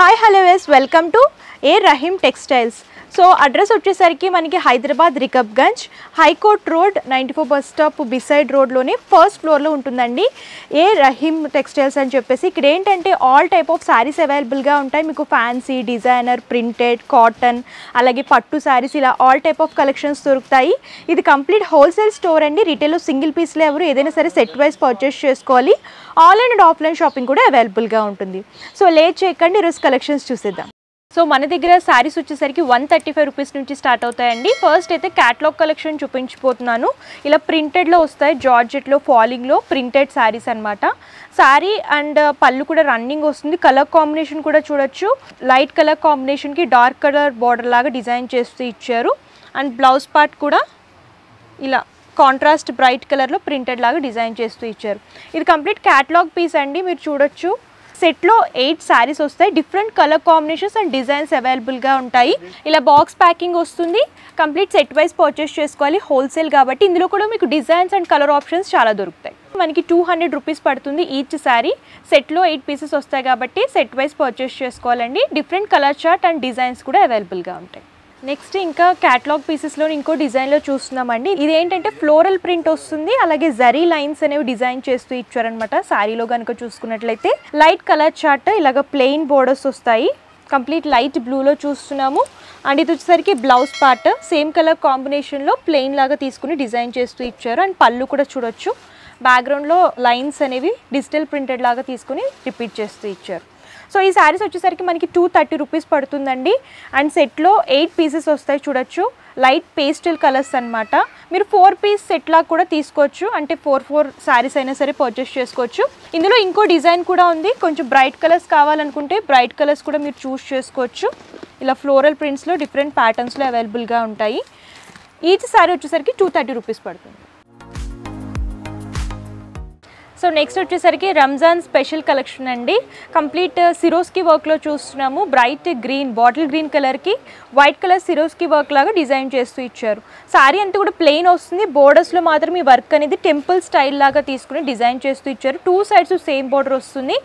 Hi hello yes welcome to A Rahim Textiles. So address వచ్చేసరికి మనకి Hyderabad Rikabganj high court road 94 bus stop beside రోడ్లోనే first ఫ్లోర్లో ఉంటుందండి ఏ రహీమ్ టెక్స్టైల్స్ అని చెప్పేసి. ఇక్కడ ఏంటంటే ఆల్ టైప్ ఆఫ్ శారీస్ అవైలబుల్గా ఉంటాయి. మీకు ఫ్యాన్సీ, డిజైనర్, ప్రింటెడ్, కాటన్, అలాగే పట్టు శారీస్, ఇలా ఆల్ టైప్ ఆఫ్ కలెక్షన్స్ దొరుకుతాయి. ఇది కంప్లీట్ హోల్సేల్ స్టోర్ అండి. రీటైల్లో సింగిల్ పీస్లో ఎవరు ఏదైనా సరే సెట్ వైజ్ పర్చేస్ చేసుకోవాలి. ఆన్లైన్ అండ్ ఆఫ్లైన్ షాపింగ్ కూడా అవైలబుల్గా ఉంటుంది. సో లేట్ చేయకండి, ఈరోజు కలెక్షన్స్ చూసేద్దాం. సో మన దగ్గర శారీస్ వచ్చేసరికి 135 రూపీస్ నుంచి స్టార్ట్ అవుతాయండి. ఫస్ట్ అయితే క్యాటలాగ్ కలెక్షన్ చూపించిపోతున్నాను. ఇలా ప్రింటెడ్లో వస్తాయి, జార్జెట్లో, ఫాలింగ్లో ప్రింటెడ్ శారీస్ అనమాట. శారీ అండ్ పళ్ళు కూడా రన్నింగ్ వస్తుంది. కలర్ కాంబినేషన్ కూడా చూడొచ్చు. లైట్ కలర్ కాంబినేషన్కి డార్క్ కలర్ బార్డర్ లాగా డిజైన్ చేస్తూ ఇచ్చారు. అండ్ బ్లౌజ్ పార్ట్ కూడా ఇలా కాంట్రాస్ట్ బ్రైట్ కలర్లో ప్రింటెడ్ లాగా డిజైన్ చేస్తూ ఇచ్చారు. ఇది కంప్లీట్ క్యాటలాగ్ పీస్ అండి. మీరు చూడొచ్చు సెట్లో 8 శారీస్ వస్తాయి. Different colour combinations and designs అవైలబుల్గా ఉంటాయి. ఇలా బాక్స్ ప్యాకింగ్ వస్తుంది. కంప్లీట్ సెట్ వైజ్ పర్చేస్ చేసుకోవాలి, హోల్సేల్ కాబట్టి. ఇందులో కూడా మీకు డిజైన్స్ అండ్ కలర్ ఆప్షన్స్ చాలా దొరుకుతాయి. మనకి 200 రూపీస్ పడుతుంది ఈచ్ శారీ. సెట్లో 8 పీసెస్ వస్తాయి కాబట్టి సెట్ వైజ్ పర్చేస్ చేసుకోవాలండి. Different colour chart and designs కూడా అవైలబుల్గా ఉంటాయి. నెక్స్ట్ ఇంకా క్యాటలాగ్ పీసెస్లో ఇంకో డిజైన్లో చూస్తున్నామండి. ఇది ఏంటంటే ఫ్లోరల్ ప్రింట్ వస్తుంది, అలాగే జరీ లైన్స్ అనేవి డిజైన్ చేస్తూ ఇచ్చారనమాట. శారీలో కనుక చూసుకున్నట్లయితే లైట్ కలర్ చార్ట్, ఇలాగ ప్లెయిన్ బోర్డర్స్ వస్తాయి. కంప్లీట్ లైట్ బ్లూలో చూస్తున్నాము. అండ్ ఇది వచ్చేసరికి బ్లౌజ్ పార్ట్ సేమ్ కలర్ కాంబినేషన్లో ప్లెయిన్ లాగా తీసుకుని డిజైన్ చేస్తూ ఇచ్చారు. అండ్ పళ్ళు కూడా చూడొచ్చు, బ్యాక్గ్రౌండ్లో లైన్స్ అనేవి డిజిటల్ ప్రింటెడ్ లాగా తీసుకుని రిపీట్ చేస్తూ ఇచ్చారు. సో ఈ శారీస్ వచ్చేసరికి మనకి 230 రూపీస్ పడుతుందండి. అండ్ సెట్లో 8 పీసెస్ వస్తాయి చూడొచ్చు. లైట్ పేస్టల్ కలర్స్ అనమాట. మీరు 4 పీస్ సెట్ లాగా కూడా తీసుకోవచ్చు. అంటే 4 శారీస్ అయినా సరే పర్చేస్ చేసుకోవచ్చు. ఇందులో ఇంకో డిజైన్ కూడా ఉంది. కొంచెం బ్రైట్ కలర్స్ కావాలనుకుంటే బ్రైట్ కలర్స్ కూడా మీరు చూస్ చేసుకోవచ్చు. ఇలా ఫ్లోరల్ ప్రింట్స్లో డిఫరెంట్ ప్యాటర్న్స్లో అవైలబుల్గా ఉంటాయి. ఈచ్ శారీ వచ్చేసరికి 230 రూపీస్ పడుతుంది. సో నెక్స్ట్ వచ్చేసరికి రంజాన్ స్పెషల్ కలెక్షన్ అండి. కంప్లీట్ సిరోస్కి వర్క్లో చూస్తున్నాము. బ్రైట్ గ్రీన్, బాటిల్ గ్రీన్ కలర్కి వైట్ కలర్ సిరోస్కి వర్క్ లాగా డిజైన్ చేస్తూ ఇచ్చారు. శారీ అంతా కూడా ప్లెయిన్ వస్తుంది. బోర్డర్స్లో మాత్రం ఈ వర్క్ అనేది టెంపుల్ స్టైల్ లాగా తీసుకుని డిజైన్ చేస్తూ ఇచ్చారు. 2 సైడ్స్ సేమ్ బోర్డర్ వస్తుంది.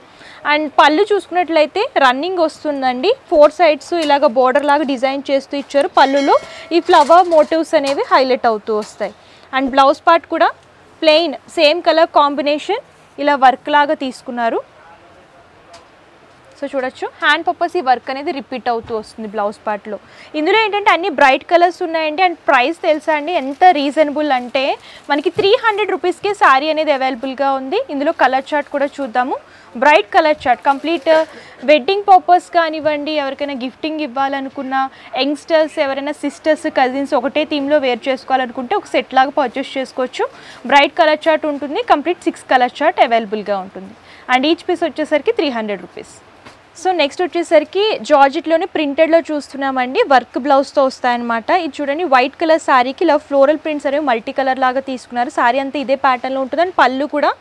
అండ్ పళ్ళు చూసుకున్నట్లయితే రన్నింగ్ వస్తుందండి. 4 సైడ్స్ ఇలాగ బోర్డర్ లాగా డిజైన్ చేస్తూ ఇచ్చారు. పళ్ళులో ఈ ఫ్లవర్ మోటివ్స్ అనేవి హైలైట్ అవుతూ వస్తాయి. అండ్ బ్లౌజ్ పార్ట్ కూడా ప్లెయిన్ సేమ్ కలర్ కాంబినేషన్ ఇలా వర్క్ లాగా తీసుకున్నారు. సో చూడొచ్చు, హ్యాండ్ పర్పస్ ఈ వర్క్ అనేది రిపీట్ అవుతూ వస్తుంది బ్లౌజ్ పార్ట్లో. ఇందులో ఏంటంటే అన్ని బ్రైట్ కలర్స్ ఉన్నాయండి. అండ్ ప్రైస్ తెలుసా అండి ఎంత రీజనబుల్ అంటే మనకి 300 రూపీస్కే శారీ అనేది అవైలబుల్గా ఉంది. ఇందులో కలర్ చార్ట్ కూడా చూద్దాము. Bright colour chart complete wedding purpose కానివ్వండి, ఎవరికైనా గిఫ్టింగ్ ఇవ్వాలనుకున్న యంగ్స్టర్స్, ఎవరైనా సిస్టర్స్, కజిన్స్ ఒకటే థీమ్లో వేర్ చేసుకోవాలనుకుంటే ఒక సెట్ లాగా పర్చేస్ చేసుకోవచ్చు. బ్రైట్ కలర్ చార్ట్ ఉంటుంది. కంప్లీట్ 6 కలర్ చార్ట్ అవైలబుల్గా ఉంటుంది. అండ్ ఈచ్ పీస్ వచ్చేసరికి 300 రూపీస్. సో నెక్స్ట్ వచ్చేసరికి జార్జెట్లోనే ప్రింటెడ్లో చూస్తున్నామండి. వర్క్ బ్లౌజ్తో వస్తాయన్నమాట. ఇది చూడండి, వైట్ కలర్ శారీకి ఇలా ఫ్లోరల్ ప్రింట్స్ అనేవి మల్టీ కలర్ లాగా తీసుకున్నారు. శారీ అంతా ఇదే ప్యాటర్న్లో ఉంటుంది. అండ్ పళ్ళు కూడా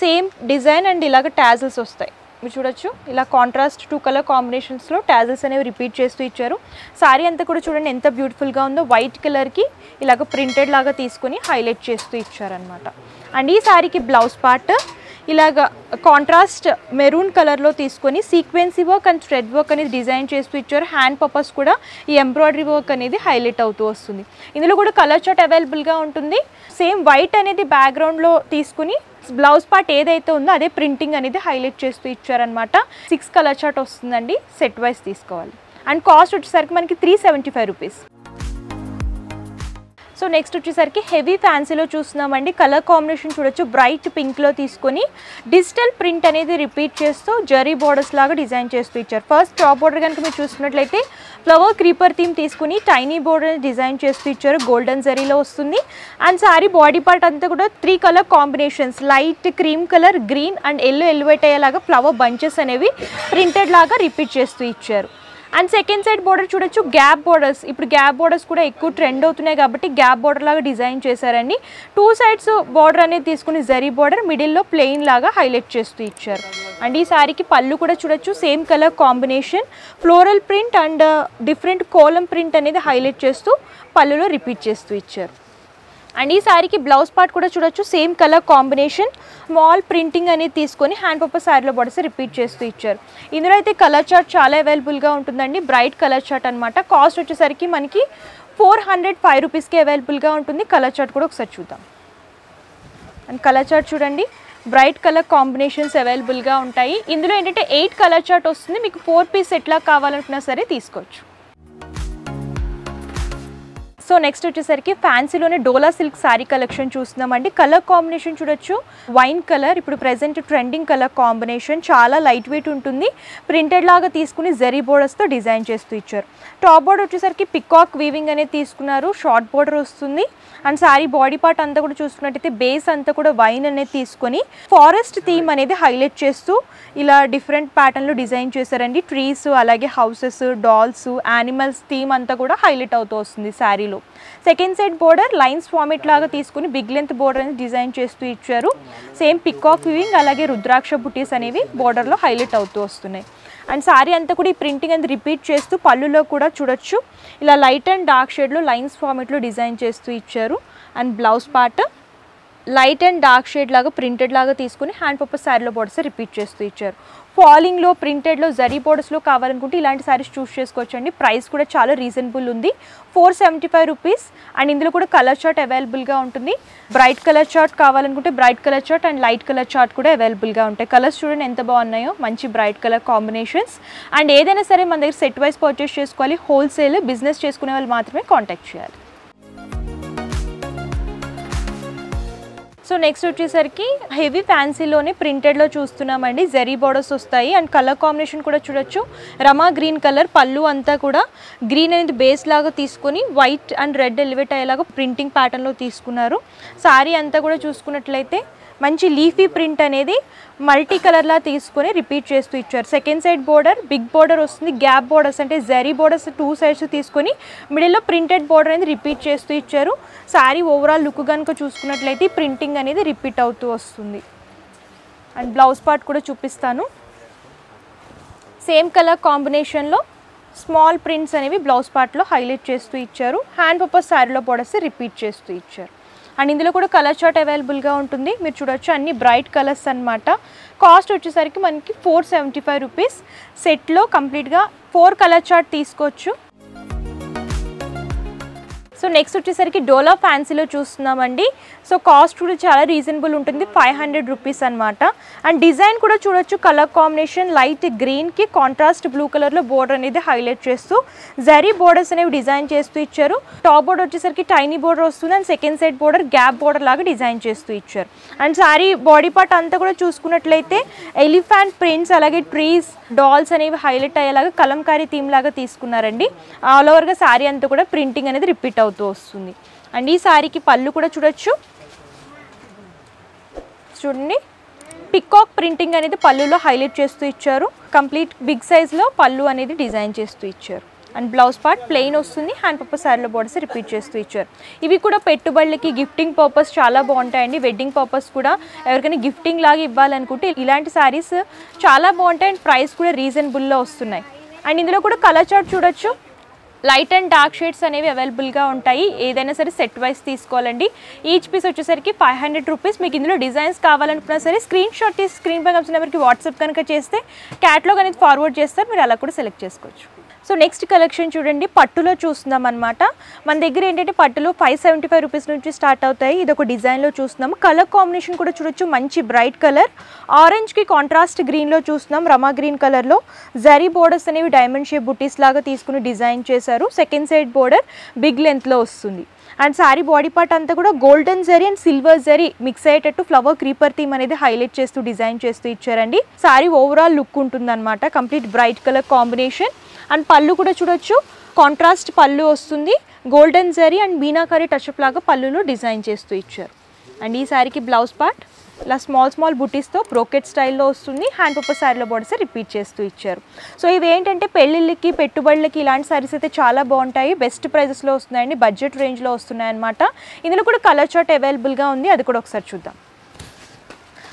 సేమ్ డిజైన్ అండ్ ఇలాగ టాజిల్స్ వస్తాయి. మీరు చూడొచ్చు, ఇలా కాంట్రాస్ట్ 2 కలర్ కాంబినేషన్స్లో టాజిల్స్ అనేవి రిపీట్ చేస్తూ ఇచ్చారు. శారీ అంతా కూడా చూడండి ఎంత బ్యూటిఫుల్గా ఉందో. వైట్ కలర్కి ఇలాగ ప్రింటెడ్ లాగా తీసుకుని హైలైట్ చేస్తూ ఇచ్చారనమాట. అండ్ ఈ శారీకి బ్లౌజ్ పార్ట్ ఇలాగ కాంట్రాస్ట్ మెరూన్ కలర్లో తీసుకొని సీక్వెన్సీ వర్క్ అండ్ థ్రెడ్ వర్క్ అనేది డిజైన్ చేస్తూ ఇచ్చారు. హ్యాండ్ పర్పస్ కూడా ఈ ఎంబ్రాయిడరీ వర్క్ అనేది హైలైట్ అవుతూ వస్తుంది. ఇందులో కూడా కలర్ చార్ట్ అవైలబుల్గా ఉంటుంది. సేమ్ వైట్ అనేది బ్యాక్గ్రౌండ్లో తీసుకుని బ్లౌజ్ పార్ట్ ఏదైతే ఉందో అదే ప్రింటింగ్ అనేది హైలైట్ చేస్తూ ఇచ్చారనమాట. 6 కలర్ చార్ట్ వస్తుందండి. సెట్ వైజ్ తీసుకోవాలి. అండ్ కాస్ట్ వచ్చేసరికి మనకి 375 రూపీస్. సో నెక్స్ట్ వచ్చేసరికి హెవీ ఫ్యాన్సీలో చూస్తున్నామండి. కలర్ కాంబినేషన్ చూడొచ్చు. బ్రైట్ పింక్లో తీసుకొని డిజిటల్ ప్రింట్ అనేది రిపీట్ చేస్తూ జరీ బోర్డర్స్ లాగా డిజైన్ చేస్తూ ఇచ్చారు. ఫస్ట్ టాప్ బోర్డర్ కనుక మీరు చూసుకున్నట్లయితే ఫ్లవర్ క్రీపర్ థీమ్ తీసుకుని టైనీ బోర్డర్ డిజైన్ చేస్తూ ఇచ్చారు. గోల్డెన్ జరీలో వస్తుంది. అండ్ శారీ బాడీ పార్ట్ అంతా కూడా 3 colour combinations light cream colour, green and yellow elevate అయ్యేలాగా ఫ్లవర్ బంచెస్ అనేవి ప్రింటెడ్ లాగా రిపీట్ చేస్తూ ఇచ్చారు. అండ్ సెకండ్ సైడ్ బోర్డర్ చూడొచ్చు, గ్యాప్ బోర్డర్స్. ఇప్పుడు గ్యాప్ బోర్డర్స్ కూడా ఎక్కువ ట్రెండ్ అవుతున్నాయి కాబట్టి గ్యాప్ బోర్డర్ లాగా డిజైన్ చేశారండి. 2 సైడ్స్ బోర్డర్ అనేది తీసుకుని జరీ బోర్డర్ మిడిల్లో ప్లెయిన్ లాగా హైలైట్ చేస్తూ ఇచ్చారు. అండ్ ఈ శారీకి పళ్ళు కూడా చూడొచ్చు, same colour combination floral print and different kolam print అనేది హైలైట్ చేస్తూ పళ్ళులో రిపీట్ చేస్తూ ఇచ్చారు. అండ్ ఈ శారీకి బ్లౌజ్ పార్ట్ కూడా చూడొచ్చు, same colour combination, small printing అనేది తీసుకొని హ్యాండ్ పర్పస్ శారీలో బోర్డర్స్ రిపీట్ చేస్తూ ఇచ్చారు. ఇందులో అయితే కలర్ చార్ట్ చాలా అవైలబుల్గా ఉంటుందండి, బ్రైట్ కలర్ చార్ట్ అనమాట. కాస్ట్ వచ్చేసరికి మనకి 405 రూపీస్కి అవైలబుల్గా ఉంటుంది. కలర్ చార్ట్ కూడా ఒకసారి చూద్దాం. అండ్ కలర్ చార్ట్ చూడండి, బ్రైట్ కలర్ కాంబినేషన్స్ అవైలబుల్గా ఉంటాయి. ఇందులో ఏంటంటే 8 కలర్ చార్ట్ వస్తుంది, మీకు 4 పీస్ ఎట్లా కావాలనుకున్నా సరే తీసుకోవచ్చు. సో నెక్స్ట్ వచ్చేసరికి ఫ్యాన్సీలోనే డోలా సిల్క్ శారీ కలెక్షన్ చూస్తున్నామండి. కలర్ కాంబినేషన్ చూడొచ్చు, వైన్ కలర్, ఇప్పుడు ప్రెజెంట్ ట్రెండింగ్ కలర్ కాంబినేషన్, చాలా లైట్ వెయిట్ ఉంటుంది. ప్రింటెడ్ లాగా తీసుకుని జరీ బోర్డర్స్తో డిజైన్ చేస్తూ ఇచ్చారు. టాప్ బోర్డర్ వచ్చేసరికి పికాక్ వీవింగ్ అనేది తీసుకున్నారు, షార్ట్ బోర్డర్ వస్తుంది. అండ్ శారీ బాడీ పార్ట్ అంతా కూడా చూసుకున్నట్టయితే బేస్ అంతా కూడా వైన్ అనేది తీసుకొని ఫారెస్ట్ థీమ్ అనేది హైలైట్ చేస్తూ ఇలా డిఫరెంట్ ప్యాటర్న్లో డిజైన్ చేశారండి. ట్రీస్, అలాగే హౌసెస్, డాల్స్, యానిమల్స్ థీమ్ అంతా కూడా హైలైట్ అవుతూ వస్తుంది శారీలో. Second side border lines format లాగా తీసుకుని బిగ్ లెంత్ బోర్డర్ అనేది డిజైన్ చేస్తూ ఇచ్చారు. సేమ్ పికాక్ వీవింగ్ అలాగే రుద్రాక్ష బుటీస్ అనేవి బోర్డర్లో హైలైట్ అవుతూ వస్తున్నాయి. అండ్ శారీ అంతా కూడా ఈ ప్రింటింగ్ అనేది రిపీట్ చేస్తూ పళ్ళులో కూడా చూడొచ్చు, ఇలా లైట్ అండ్ డార్క్ షేడ్లో లైన్స్ ఫార్మేట్లో డిజైన్ చేస్తూ ఇచ్చారు. And blouse part light and dark shade లాగా ప్రింటెడ్ లాగా తీసుకుని హ్యాండ్ పర్పస్ శారీలో బోర్డర్స్ రిపీట్ చేస్తూ ఇచ్చారు. ఫాలింగ్లో, ప్రింటెడ్లో, జరీ బోర్డర్స్లో కావాలనుకుంటే ఇలాంటి శారీస్ చూస్ చేసుకోవచ్చు అండి. ప్రైస్ కూడా చాలా రీజనబుల్ ఉంది, 475 రూపీస్. అండ్ ఇందులో కూడా కలర్ చార్ట్ అవైలబుల్గా ఉంటుంది. బ్రైట్ కలర్ చార్ట్ కావాలనుకుంటే bright colour chart and light colour chart కూడా అవైలబుల్గా ఉంటాయి. కలర్స్ చూడండి ఎంత బాగున్నాయో, మంచి బ్రైట్ కలర్ కాంబినేషన్స్. అండ్ ఏదైనా సరే మన దగ్గర సెట్ వైజ్ పర్చేస్ చేసుకోవాలి, హోల్సేల్ బిజినెస్ చేసుకునే వాళ్ళు మాత్రమే కాంటాక్ట్ చేయాలి. సో నెక్స్ట్ వచ్చేసరికి హెవీ ఫ్యాన్సీలోనే ప్రింటెడ్లో చూస్తున్నామండి, జరీ బోర్డర్స్ వస్తాయి. అండ్ కలర్ కాంబినేషన్ కూడా చూడొచ్చు, రమా గ్రీన్ కలర్, పళ్ళు అంతా కూడా గ్రీన్ అనేది బేస్ లాగా తీసుకొని వైట్ అండ్ రెడ్ ఎలివేట్ అయ్యేలాగా ప్రింటింగ్ ప్యాటర్న్లో తీసుకున్నారు. శారీ అంతా కూడా చూసుకున్నట్లయితే మంచి లీఫీ ప్రింట్ అనేది మల్టీ కలర్లా తీసుకొని రిపీట్ చేస్తూ ఇచ్చారు. Second side border big border వస్తుంది, గ్యాప్ బోర్డర్స్ అంటే జరీ బోర్డర్స్ 2 సైడ్స్ తీసుకొని మిడిల్లో ప్రింటెడ్ బోర్డర్ అనేది రిపీట్ చేస్తూ ఇచ్చారు. శారీ ఓవరాల్ లుక్ కనుక చూసుకున్నట్లయితే ప్రింటింగ్ అనేది రిపీట్ అవుతూ వస్తుంది. అండ్ బ్లౌజ్ పార్ట్ కూడా చూపిస్తాను, సేమ్ కలర్ కాంబినేషన్లో స్మాల్ ప్రింట్స్ అనేవి బ్లౌజ్ పార్ట్లో హైలైట్ చేస్తూ ఇచ్చారు. హ్యాండ్ పర్పస్ శారీలో బోర్డర్స్ రిపీట్ చేస్తూ ఇచ్చారు. అండ్ ఇందులో కూడా కలర్ చార్ట్ అవైలబుల్గా ఉంటుంది, మీరు చూడొచ్చు అన్ని బ్రైట్ కలర్స్ అనమాట. కాస్ట్ వచ్చేసరికి మనకి 475 రూపీస్. సెట్లో కంప్లీట్గా 4 కలర్ చార్ట్ తీసుకోవచ్చు. సో నెక్స్ట్ వచ్చేసరికి డోలా ఫ్యాన్సీలో చూస్తున్నామండి. సో కాస్ట్ కూడా చాలా రీజనబుల్ ఉంటుంది, 500 రూపీస్ అనమాట. అండ్ డిజైన్ కూడా చూడొచ్చు, కలర్ కాంబినేషన్ లైట్ గ్రీన్కి కాంట్రాస్ట్ బ్లూ కలర్లో బోర్డర్ అనేది హైలైట్ చేస్తూ జరీ బోర్డర్స్ అనేవి డిజైన్ చేస్తూ ఇచ్చారు. టాప్ బోర్డర్ వచ్చేసరికి టైనీ బోర్డర్ వస్తుంది and second side border gap border లాగా డిజైన్ చేస్తూ ఇచ్చారు. అండ్ శారీ బాడీ పార్ట్ అంతా కూడా చూసుకున్నట్లయితే ఎలిఫెంట్ ప్రింట్స్ అలాగే ట్రీస్, డాల్స్ అనేవి హైలైట్ అయ్యేలాగా కలంకారీ థీమ్ లాగా తీసుకున్నారండి. ఆల్ ఓవర్గా శారీ అంతా కూడా ప్రింటింగ్ అనేది రిపీట్ అవుతుంది వస్తుంది. అండ్ ఈ శారీకి పళ్ళు కూడా చూడొచ్చు, చూడండి పికాక్ ప్రింటింగ్ అనేది పళ్ళులో హైలైట్ చేస్తూ ఇచ్చారు. కంప్లీట్ బిగ్ సైజ్లో పళ్ళు అనేది డిజైన్ చేస్తూ ఇచ్చారు. అండ్ బ్లౌజ్ పార్ట్ ప్లెయిన్ వస్తుంది, హ్యాండ్ పర్పస్ శారీలో బోర్డర్స్ రిపీట్ చేస్తూ ఇచ్చారు. ఇవి కూడా పెట్టుబడులకి గిఫ్టింగ్ పర్పస్ చాలా బాగుంటాయండి. వెడ్డింగ్ పర్పస్ కూడా ఎవరికైనా గిఫ్టింగ్ లాగా ఇవ్వాలనుకుంటే ఇలాంటి శారీస్ చాలా బాగుంటాయి అండ్ ప్రైస్ కూడా రీజనబుల్లో వస్తున్నాయి. అండ్ ఇందులో కూడా కలర్ చార్ట్ చూడొచ్చు, లైట్ అండ్ డార్క్ షేడ్స్ అనేవి అవైలబుల్గా ఉంటాయి. ఏదైనా సరే సెట్ వైజ్ తీసుకోవాలండి. ఈచ్ పీస్ వచ్చేసరికి 500 రూపీస్. మీకు ఇందులో డిజైన్స్ కావాలనుకున్నా సరే స్క్రీన్ షాట్ తీసి స్క్రీన్ పై కనిపిస్తున్న నెంబర్కి వాట్సాప్ కనుక చేస్తే క్యాటలాగ్ అనేది ఫార్వర్డ్ చేస్తారు, మీరు అలా కూడా సెలెక్ట్ చేసుకోవచ్చు. సో నెక్స్ట్ కలెక్షన్ చూడండి, పట్టులో చూస్తున్నాం అనమాట. మన దగ్గర ఏంటంటే పట్టులో 575 రూపీస్ నుంచి స్టార్ట్ అవుతాయి. ఇది ఒక డిజైన్లో చూస్తున్నాము. కలర్ కాంబినేషన్ కూడా చూడొచ్చు, మంచి బ్రైట్ కలర్, ఆరెంజ్కి కాంట్రాస్ట్ గ్రీన్లో చూస్తున్నాం. రమా గ్రీన్ కలర్లో జరీ బోర్డర్స్ అనేవి డైమండ్ షేప్ బుటీస్ లాగా తీసుకుని డిజైన్ చేశారు. సెకండ్ సైడ్ బోర్డర్ బిగ్ లెంత్లో వస్తుంది. అండ్ శారీ బాడీ పార్ట్ అంతా కూడా golden zari and silver zari mix అయ్యేటట్టు ఫ్లవర్ క్రీపర్ థీమ్ అనేది హైలైట్ చేస్తూ డిజైన్ చేస్తూ ఇచ్చారండి. శారీ ఓవరాల్ లుక్ ఉంటుందన్నమాట, complete bright colour combination. And పళ్ళు కూడా చూడొచ్చు, కాంట్రాస్ట్ పళ్ళు వస్తుంది, golden zari and meenakari touch up లాగా పళ్ళులో డిజైన్ చేస్తూ ఇచ్చారు. అండ్ ఈ శారీకి బ్లౌజ్ పార్ట్ ఇలా స్మాల్ బుటీస్తో బ్రోకెట్ స్టైల్లో వస్తుంది. హ్యాండ్ పర్పస్ శారీలో బోర్డర్స్ రిపీట్ చేస్తూ ఇచ్చారు. సో ఇవి ఏంటంటే పెళ్ళిళ్ళకి, పెట్టుబడులకి ఇలాంటి శారీస్ అయితే చాలా బాగుంటాయి. బెస్ట్ ప్రైజెస్లో వస్తున్నాయండి, బడ్జెట్ రేంజ్లో వస్తున్నాయి అనమాట. ఇందులో కూడా కలర్ చార్ట్ అవైలబుల్గా ఉంది, అది కూడా ఒకసారి చూద్దాం.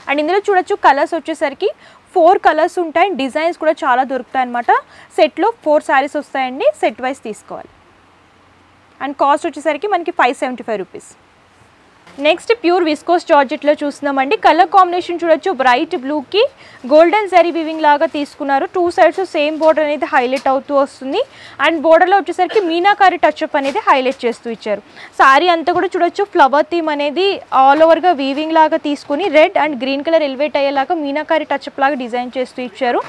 అండ్ ఇందులో చూడొచ్చు కలర్స్ వచ్చేసరికి 4 కలర్స్ ఉంటాయి. డిజైన్స్ కూడా చాలా దొరుకుతాయి అనమాట. సెట్లో 4 శారీస్ వస్తాయండి, సెట్ వైజ్ తీసుకోవాలి. అండ్ కాస్ట్ వచ్చేసరికి మనకి 575 రూపీస్. నెక్స్ట్ ప్యూర్ విస్కోస్ జార్జెట్లో చూస్తున్నామండి. కలర్ కాంబినేషన్ చూడొచ్చు, బ్రైట్ బ్లూకి గోల్డెన్ జరీ వీవింగ్ లాగా తీసుకున్నారు. 2 సైడ్స్ సేమ్ బోర్డర్ అనేది హైలైట్ అవుతూ వస్తుంది. అండ్ బోర్డర్లో వచ్చేసరికి మీనాకారి టచ్అప్ అనేది హైలైట్ చేస్తూ ఇచ్చారు. సారీ అంతా కూడా చూడొచ్చు, ఫ్లవర్ థీమ్ అనేది ఆల్ ఓవర్గా వీవింగ్ లాగా తీసుకుని red and green colour elevate అయ్యేలాగా మీనాకారి టచ్అప్ లాగా డిజైన్ చేస్తూ ఇచ్చారు.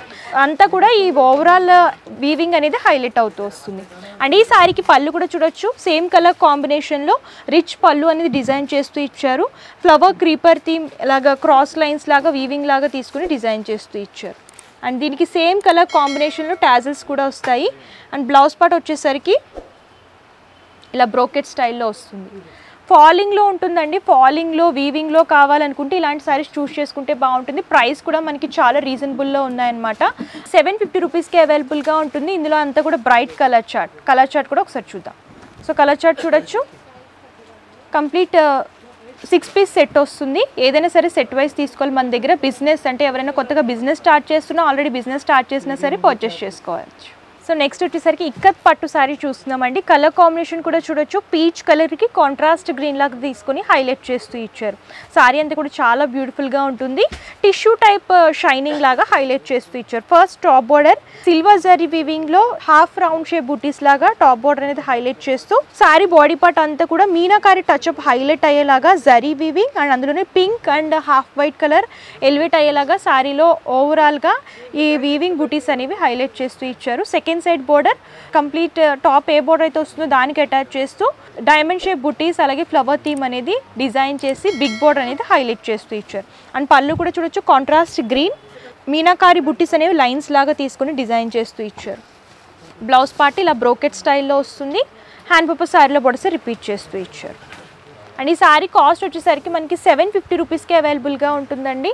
అంతా కూడా ఈ ఓవరాల్ వీవింగ్ అనేది హైలైట్ అవుతూ వస్తుంది. అండ్ ఈ సారీకి పళ్ళు కూడా చూడొచ్చు, సేమ్ కలర్ కాంబినేషన్లో రిచ్ పళ్ళు అనేది డిజైన్ చేస్తూ ఇచ్చారు. ఫ్లవర్ క్రీపర్ థీమ్ లాగా క్రాస్ లైన్స్ లాగా వీవింగ్ లాగా తీసుకుని డిజైన్ చేస్తూ ఇచ్చారు. అండ్ దీనికి సేమ్ కలర్ కాంబినేషన్లో టాజిల్స్ కూడా వస్తాయి. అండ్ బ్లౌజ్ పార్ట్ వచ్చేసరికి ఇలా బ్రోకెట్ స్టైల్లో వస్తుంది. ఫాలింగ్లో ఉంటుందండి. ఫాలింగ్లో వీవింగ్లో కావాలనుకుంటే ఇలాంటి సారీస్ చూస్ చేసుకుంటే బాగుంటుంది. ప్రైస్ కూడా మనకి చాలా రీజనబుల్లో ఉన్నాయన్నమాట. 750 రూపీస్కి అవైలబుల్గా ఉంటుంది. ఇందులో అంతా కూడా బ్రైట్ కలర్ చార్ట్ కూడా ఒకసారి చూద్దాం. సో కలర్ చార్ట్ చూడొచ్చు, కంప్లీట్ 6 పీస్ సెట్ వస్తుంది. ఏదైనా సరే సెట్ వైజ్ తీసుకోవాలి. మన దగ్గర బిజినెస్ అంటే ఎవరైనా కొత్తగా బిజినెస్ స్టార్ట్ చేస్తున్నా, ఆల్రెడీ బిజినెస్ స్టార్ట్ చేసినా సరే పర్చేస్ చేసుకోవచ్చు. సో నెక్స్ట్ వచ్చేసరికి ఇక్కత్ పట్టు సారీ చూస్తున్నామండి. కలర్ కాంబినేషన్ కూడా చూడొచ్చు, పీచ్ కలర్కి కాంట్రాస్ట్ గ్రీన్ లాగా తీసుకొని హైలైట్ చేస్తూ ఇచ్చారు. సారీ అంతా కూడా చాలా బ్యూటిఫుల్గా ఉంటుంది. టిష్యూ టైప్ షైనింగ్ లాగా హైలైట్ చేస్తూ ఇచ్చారు. First top border silver zari వీవింగ్లో హాఫ్ రౌండ్ షేప్ బూటీస్ లాగా టాప్ బోర్డర్ అనేది హైలైట్ చేస్తూ, సారీ బాడీ పార్ట్ అంతా కూడా మీనాకారి టచ్అప్ హైలైట్ అయ్యేలాగా జరీ వీవింగ్ అండ్ అందులోనే pink and half white colour elevate అయ్యేలాగా సారీలో ఓవరాల్గా ఈ వీవింగ్ బూటీస్ అనేవి హైలైట్ చేస్తూ ఇచ్చారు. Second side border complete top ఏ బోర్డర్ అయితే వస్తుందో దానికి అటాచ్ చేస్తూ డైమండ్ షేప్ బుటీస్ అలాగే ఫ్లవర్ థీమ్ అనేది డిజైన్ చేసి బిగ్ బోర్డర్ అనేది హైలైట్ చేస్తూ ఇచ్చారు. అండ్ పళ్ళు కూడా చూడొచ్చు, కాంట్రాస్ట్ గ్రీన్ మీనాకారి బుట్టీస్ అనేవి లైన్స్ లాగా తీసుకుని డిజైన్ చేస్తూ ఇచ్చారు. బ్లౌజ్ పార్ట్ ఇలా బ్రోకెట్ స్టైల్లో వస్తుంది. హ్యాండ్ పర్పస్ సారీలో బొడస రిపీట్ చేస్తూ ఇచ్చారు. అండ్ ఈ సారీ కాస్ట్ వచ్చేసరికి మనకి 750 రూపీస్కి అవైలబుల్గా ఉంటుందండి.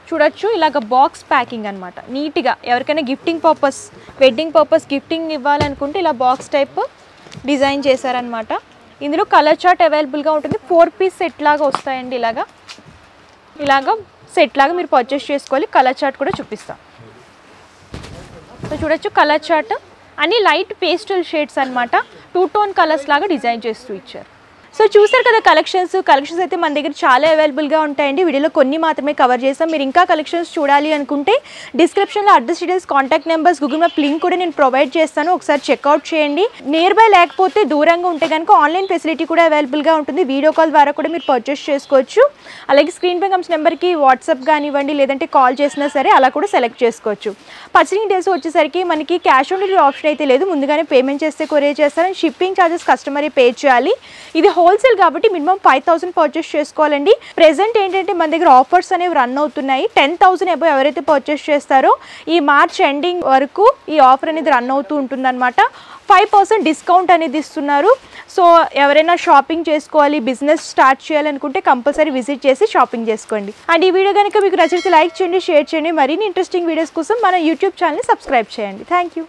చూడొచ్చు, ఇలాగ బాక్స్ ప్యాకింగ్ అనమాట. నీట్గా ఎవరికైనా gifting purpose, wedding purpose gifting ఇవ్వాలనుకుంటే ఇలా బాక్స్ టైప్ డిజైన్ చేశారనమాట. ఇందులో కలర్ చార్ట్ అవైలబుల్గా ఉంటుంది. 4 పీస్ సెట్ లాగా వస్తాయండి. ఇలాగా సెట్ లాగా మీరు పర్చేస్ చేసుకోవాలి. కలర్ చార్ట్ కూడా చూపిస్తాం. సో చూడొచ్చు, కలర్ చార్ట్ అన్ని లైట్ పేస్టల్ షేడ్స్ అనమాట. 2 టోన్ కలర్స్ లాగా డిజైన్ చేస్తూ ఇచ్చారు. సో చూసారు కదా కలెక్షన్స్ అయితే మన దగ్గర చాలా అవైలబుల్గా ఉంటాయండి. వీడియోలో కొన్ని మాత్రమే కవర్ చేసాం. మీరు ఇంకా కలెక్షన్స్ చూడాలి అనుకుంటే డిస్క్రిప్షన్లో address details, contact numbers, Google map link కూడా నేను ప్రొవైడ్ చేస్తాను. ఒకసారి చెక్అవుట్ చేయండి. నియర్ బై లేకపోతే దూరంగా ఉంటే కనుక ఆన్లైన్ ఫెసిలిటీ కూడా అవైలబుల్గా ఉంటుంది. వీడియో కాల్ ద్వారా కూడా మీరు పర్చేస్ చేసుకోవచ్చు. అలాగే స్క్రీన్ పై కమ్స్ నెంబర్కి వాట్సాప్ కానివ్వండి, లేదంటే కాల్ చేసినా సరే అలా కూడా సెలెక్ట్ చేసుకోవచ్చు. పర్చేసింగ్ డేస్ వచ్చేసరికి మనకి క్యాష్ ఆన్ డెలివరీ ఆప్షన్ అయితే లేదు. ముందుగానే పేమెంట్ చేస్తే కొరియర్ చేస్తారని షిప్పింగ్ ఛార్జెస్ కస్టమరే పే చేయాలి. ఇది హోల్సేల్ కాబట్టి మినిమం 5000 పర్చేస్ చేసుకోవాలండి. ప్రెజెంట్ ఏంటంటే మన దగ్గర ఆఫర్స్ అనేవి రన్ అవుతున్నాయి. 10,000 అబౌవ్ ఎవరైతే పర్చేస్ చేస్తారో ఈ మార్చ్ ఎండింగ్ వరకు ఈ ఆఫర్ అనేది రన్ అవుతూ ఉంటుందన్నమాట. 5% డిస్కౌంట్ అనేది ఇస్తున్నారు. సో ఎవరైనా షాపింగ్ చేసుకోవాలి, బిజినెస్ స్టార్ట్ చేయాలనుకుంటే కంపల్సరీ విజిట్ చేసి షాపింగ్ చేసుకోండి. అండ్ ఈ వీడియో కనుక మీకు నచ్చితే లైక్ చేయండి, షేర్ చేయండి. మరిన్ని ఇంట్రెస్టింగ్ వీడియోస్ కోసం మన యూట్యూబ్ ఛానల్ని సబ్స్క్రైబ్ చేయండి. Thank you.